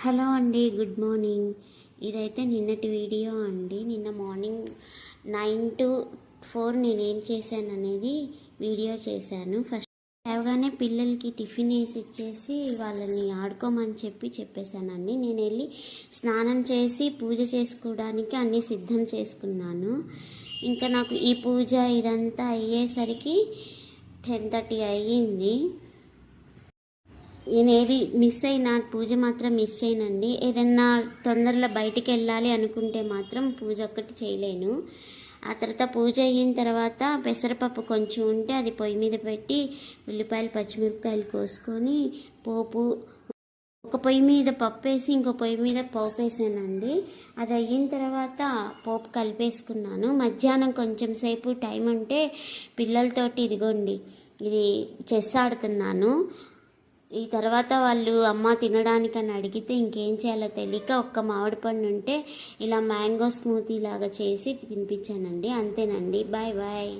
Hello అండి, good morning. ఇదైతే నిన్నటి వీడియో అండి. నిన్న మార్నింగ్ 9 to 4 నేనేం చేశాను అనేది వీడియో చేశాను. ఫస్ట్ లేవగానే పిల్లలకి టిఫిన్ వేసి ఇచ్చేసి వాళ్ళని ఆడుకోమని చెప్పేశానండి. నేను వెళ్ళి స్నానం చేసి పూజ చేసుకోవడానికి అన్నీ సిద్ధం చేసుకున్నాను. ఇంకా నాకు ఈ పూజ ఇదంతా అయ్యేసరికి 10:30 అయ్యింది. నేను ఏది మిస్ అయినా పూజ మాత్రం మిస్ చేయనండి. ఏదన్నా తొందరలో బయటికి వెళ్ళాలి అనుకుంటే మాత్రం పూజ ఒక్కటి చేయలేను. ఆ తర్వాత పూజ అయిన తర్వాత పెసరపప్పు కొంచెం ఉంటే అది పొయ్యి మీద పెట్టి ఉల్లిపాయలు పచ్చిమిరపకాయలు కోసుకొని పోపు ఒక పొయ్యి మీద పప్పు వేసి ఇంకో పొయ్యి మీద పోపు వేసానండి. అది అయిన తర్వాత పోపు కలిపేసుకున్నాను. మధ్యాహ్నం కొంచెం సేపు టైం ఉంటే పిల్లలతోటి ఇదిగోండి ఇది చెస్ ఆడుతున్నాను. ఈ తర్వాత వాళ్ళు అమ్మ తినడానికని అడిగితే ఇంకేం చేయాలో తెలియక ఒక్క మామిడి పండు ఉంటే ఇలా మ్యాంగో స్మూతీ లాగా చేసి తినిపించానండి. అంతేనండి. Bye bye.